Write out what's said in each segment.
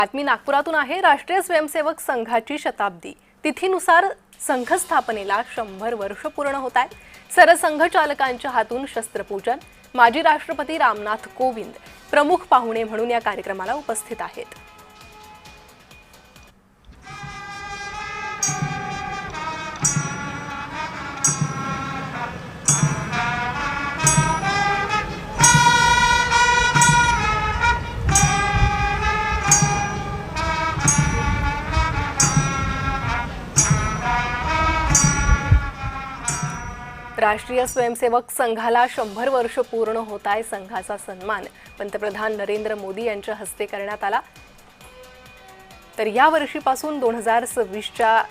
बातमी नागपुरातून आहे। राष्ट्रीय स्वयंसेवक संघाची शताब्दी तिथीनुसार संघ स्थापनेला 100 वर्ष पूर्ण होत आहेत। सरसंघचालकांच्या हातून शस्त्रपूजन, माजी राष्ट्रपती रामनाथ कोविंद प्रमुख पाहुणे म्हणून या कार्यक्रमाला उपस्थित आहेत। राष्ट्रीय स्वयंसेवक संघाला 100 वर्ष पूर्ण होत आहे। संघाचा सन्मान पंतप्रधान नरेंद्र मोदी यांच्या हस्ते करण्यात आला। तर या वर्षीपासून 2026च्या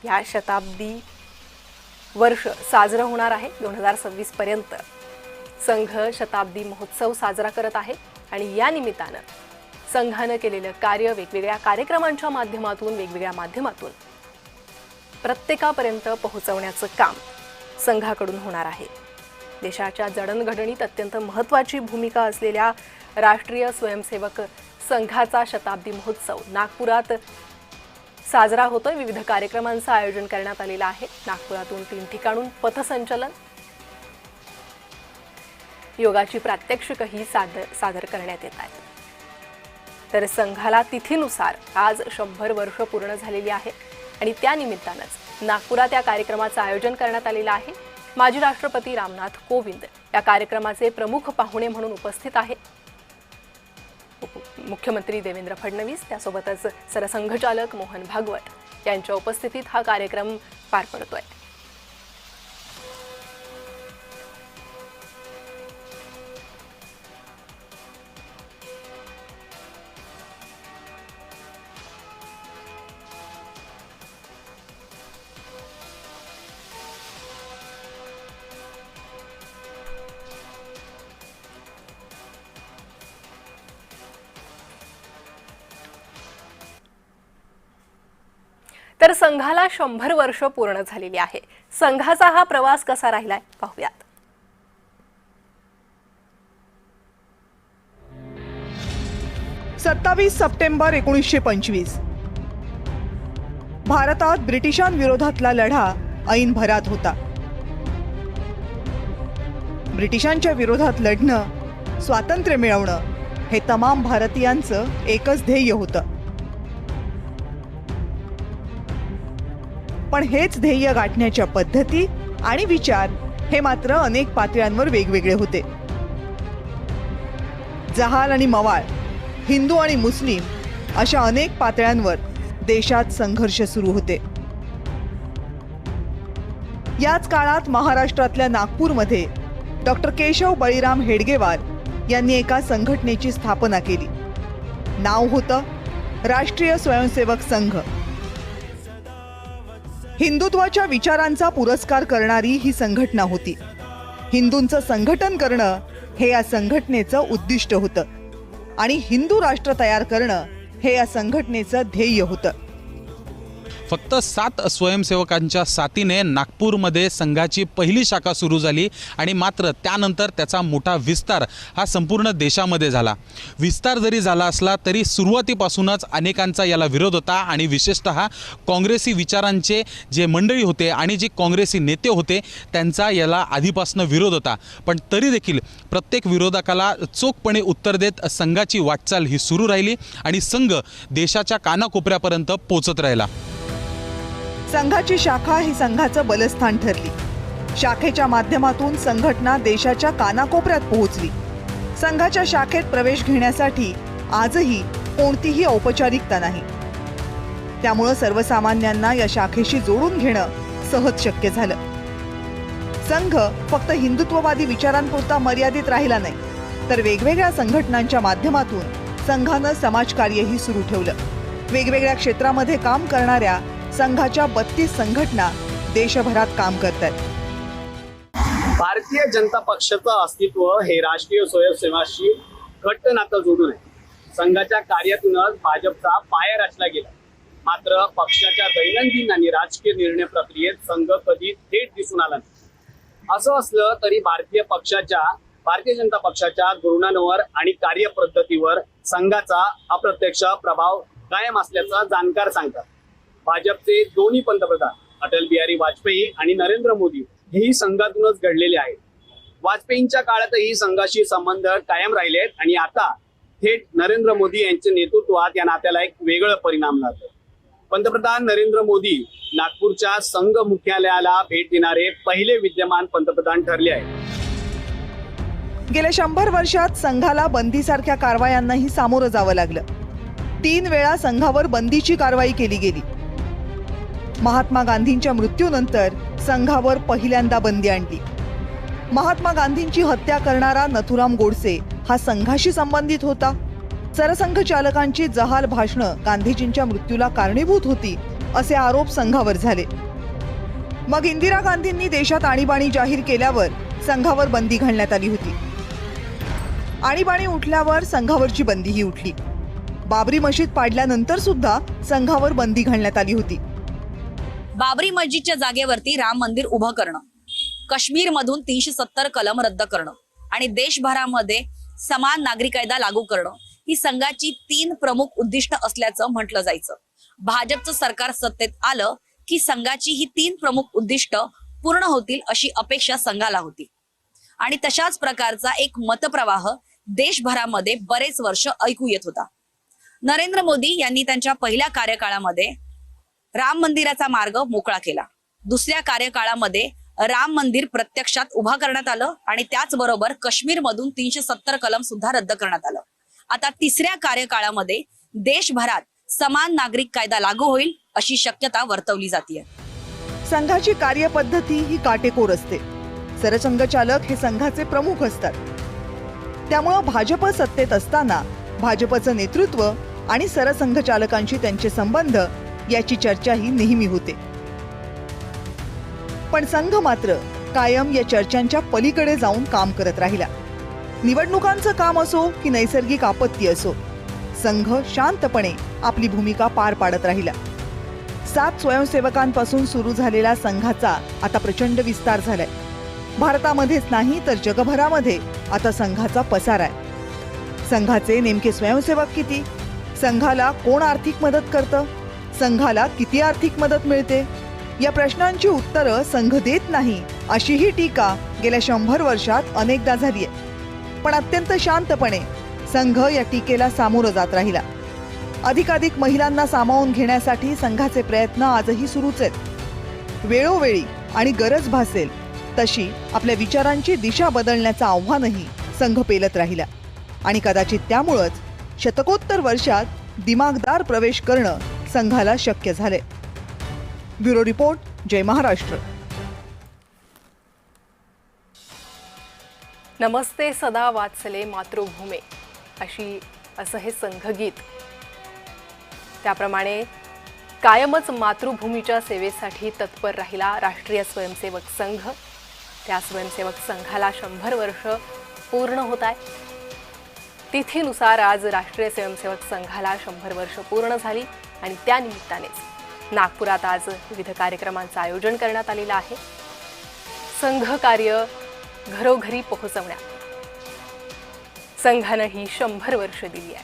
या शताब्दी वर्ष साजरा होणार आहे। 2026 पर्यंत संघ शताब्दी महोत्सव साजरा करत आहे आणि या निमित्ताने संघाने केलेले कार्य वेगवेगळ्या कार्यक्रमांच्या माध्यमातून प्रत्येकापर्यंत पोहोचवण्याचं काम संघाकडून होणार आहे। देशाच्या जडणघडणीत अत्यंत महत्त्वाची भूमिका असलेल्या राष्ट्रीय स्वयंसेवक संघाचा शताब्दी महोत्सव नागपुरात साजरा होतोय। विविध कार्यक्रमांचं आयोजन करण्यात आलेलं आहे। नागपुरातून 3 ठिकाणून पथसंचलन, योगाची प्रात्यक्षिकही सादर करण्यात येत आहेत। तर संघाला तिथीनुसार आज 100 वर्ष पूर्ण झालेली आहे आणि त्या निमित्तानेच नागपुरात या कार्यक्रमाचं आयोजन करण्यात आलेलं आहे। माजी राष्ट्रपती रामनाथ कोविंद या कार्यक्रमाचे प्रमुख पाहुणे म्हणून उपस्थित आहेत। मुख्यमंत्री देवेंद्र फडणवीस त्यासोबतच सरसंघचालक मोहन भागवत यांच्या उपस्थितीत हा कार्यक्रम पार पडतोय। तर संघाला 100 वर्ष पूर्ण झालेली आहे। संघाचा हा प्रवास कसा राहिलाय पाहूयात। 27 सप्टेंबर 1925 भारतात ब्रिटिशांविरोधातला लढा ऐन भरात होता। ब्रिटिशांच्या विरोधात लढणं, स्वातंत्र्य मिळवणं हे तमाम भारतीयांचं एकच ध्येय होतं। पण हेच ध्येय गाठण्याच्या पद्धती आणि विचार हे मात्र अनेक पातळ्यांवर वेगवेगळे होते। जहाल आणि मवाळ, हिंदू आणि मुस्लिम अशा अनेक पातळ्यांवर देशात संघर्ष सुरू होते। याच काळात महाराष्ट्रातल्या नागपूरमध्ये डॉक्टर केशव बळीराम हेडगेवार यांनी एका संघटनेची स्थापना केली। नाव होतं राष्ट्रीय स्वयंसेवक संघ। हिंदुत्वाच्या विचारांचा पुरस्कार करणारी ही संघटना होती। हिंदूंचं संघटन करणं हे या संघटनेचं उद्दिष्ट होतं आणि हिंदू राष्ट्र तयार करणं हे या संघटनेचं ध्येय होतं। फक्त 7 स्वयंसेवकांच्या साथीने नागपूरमध्ये संघाची पहिली शाखा सुरू झाली आणि मात्र त्यानंतर त्याचा मोठा विस्तार हा संपूर्ण देशामध्ये झाला। विस्तार जरी झाला असला तरी सुरुवातीपासूनच अनेकांचा याला विरोध होता आणि विशेषतः काँग्रेसी विचारांचे जे मंडळी होते आणि जे काँग्रेसी नेते होते त्यांचा याला आधीपासून विरोध होता। पण तरी देखील प्रत्येक विरोधकाला चोखपणे उत्तर देत संघाची वाटचाल ही सुरू राहिली आणि संघ देशाच्या कानाकोपऱ्यापर्यंत पोहोचत राहिला। संघाची शाखा ही संघाचं बलस्थान ठरली। शाखेच्या माध्यमातून संघटना देशाच्या कानाकोपऱ्यात पोहोचली। संघाच्या शाखेत प्रवेश घेण्यासाठी आजही कोणतीही औपचारिकता नाही। त्यामुळे सर्वसामान्यांना या शाखेशी जोडून घेणं सहज शक्य झालं। संघ फक्त हिंदुत्ववादी विचारांपुरता मर्यादित राहिला नाही, तर वेगवेगळ्या संघटनांच्या माध्यमातून संघानं समाजकार्यही सुरू ठेवलं। वेगवेगळ्या क्षेत्रामध्ये काम करणाऱ्या संघाच्या 32 संघटना देशभरात काम करतात। भारतीय जनता पक्षाचं अस्तित्व हे राष्ट्रीय स्वयंसेवकांशी घट्ट नातं जोडून आहे। संघाच्या कार्यातूनच भाजपचा पाया रचला गेला। मात्र पक्षाच्या दैनंदिन आणि राजकीय निर्णय प्रक्रियेत संघ कधी थेट दिसून आला नाही। असं असलं तरी भारतीय पक्षाच्या भारतीय जनता पक्षाच्या धोरणांवर आणि कार्यपद्धतीवर संघाचा अप्रत्यक्ष प्रभाव कायम असल्याचं जाणकार सांगतात. भाजपचे दोन्ही पंतप्रधान अटल बिहारी वाजपेयी आणि नरेंद्र मोदी हेही संघातूनच घडलेले आहेत. वाजपेयींच्या काळातही संघाशी संबंध कायम राहिले आहेत आणि आता थेट नरेंद्र मोदी यांच्या नेतृत्वात या नात्याला एक वेगळं परिणाम लागतो. पंतप्रधान नरेंद्र मोदी नागपूरच्या संघ मुख्यालयाला भेट देणारे पहिले विद्यमान पंतप्रधान ठरले आहेत. गेल्या 100 वर्षात संघाला बंदीसारख्या कारवायांनाही सामोरं जावं लागलं. 3 वेळा संघावर बंदीची कारवाई केली गेली. महात्मा गांधींच्या मृत्यूनंतर संघावर पहिल्यांदा बंदी आणली. महात्मा गांधींची हत्या करणारा नथुराम गोडसे हा संघाशी संबंधित होता. सरसंघचालकांची जहाल भाषणं गांधीजींच्या मृत्यूला कारणीभूत होती असे आरोप संघावर झाले. मग इंदिरा गांधींनी देशात आणीबाणी जाहीर केल्यावर संघावर बंदी घालण्यात आली होती. आणीबाणी उठल्यावर संघावरची बंदीही उठली. बाबरी मशीद पाडल्यानंतर सुद्धा संघावर बंदी घालण्यात आली होती. बाबरी मस्जिदच्या जागेवरती राम मंदिर उभं करणं, काश्मीर मधून 370 कलम रद्द करणं आणि देशभरामध्ये समान नागरिक कायदा लागू करणं ही संघाची 3 प्रमुख उद्दिष्ट असल्याचं म्हटलं जायचं. भाजपचं सरकार सत्तेत आलं की संघाची ही 3 प्रमुख उद्दिष्ट पूर्ण होतील अशी अपेक्षा संघाला होती आणि तशाच प्रकारचा एक मतप्रवाह देशभरामध्ये बरेच वर्ष ऐकू येत होता. नरेंद्र मोदी यांनी त्यांच्या पहिल्या कार्यकाळामध्ये राम मंदिराचा मार्ग मोकळा केला. दुसऱ्या कार्यकाळामध्ये राम मंदिर प्रत्यक्षात उभा करण्यात आलं आणि त्याचबरोबर काश्मीर मधून 370 कलम सुद्धा रद्द करण्यात आलं. आता तिसऱ्या कार्यकाळामध्ये देशभरात समान नागरिक कायदा लागू होईल अशी शक्यता वर्तवली जाते. संघाची कार्यपद्धती ही काटेकोर असते. सरसंघचालक हे संघाचे प्रमुख असतात. त्यामुळं भाजप सत्तेत असताना भाजपचं नेतृत्व आणि सरसंघचालकांशी त्यांचे संबंध याची चर्चाही नेहमी होते. पण संघ मात्र कायम या चर्चांच्या पलीकडे जाऊन काम करत राहिला. निवडणुकांचं काम असो की नैसर्गिक आपत्ती असो, संघ शांतपणे आपली भूमिका पार पाडत राहिला. 7 स्वयंसेवकांपासून सुरू झालेला संघाचा आता प्रचंड विस्तार झालाय. भारतामध्येच नाही तर जगभरामध्ये आता संघाचा पसार आहे. संघाचे नेमके स्वयंसेवक किती? संघाला कोण आर्थिक मदत करतं? संघाला किती आर्थिक मदत मिळते? या प्रश्नांची उत्तरं संघ देत नाही अशीही टीका गेल्या 100 वर्षात अनेकदा झाली आहे. पण अत्यंत शांतपणे संघ या टीकेला सामोरं जात राहिला. अधिकाधिक महिलांना सामावून घेण्यासाठी संघाचे प्रयत्न आजही सुरूच आहेत. वेळोवेळी आणि गरज भासेल तशी आपल्या विचारांची दिशा बदलण्याचं आव्हानही संघ पेलत राहिला आणि कदाचित त्यामुळंच शतकोत्तर वर्षात दिमागदार प्रवेश करणं संघाला शक्य झाले. ब्युरो रिपोर्ट, जय महाराष्ट्र. नमस्ते सदा वात्सले मातृभूमे असं हे संघगीत. त्याप्रमाणे कायमच मातृभूमीच्या सेवेसाठी तत्पर राहिला राष्ट्रीय स्वयंसेवक संघ. त्या स्वयंसेवक संघाला 100 वर्ष पूर्ण होत आहे. तिथीनुसार आज राष्ट्रीय स्वयंसेवक संघाला 100 वर्ष पूर्ण झाली आणि त्यानिमित्तानेच नागपुरात आज विविध कार्यक्रमांचं आयोजन करण्यात आलेलं आहे. संघ कार्य घरोघरी पोहोचवण्यात संघानं ही 100 वर्ष दिली आहे.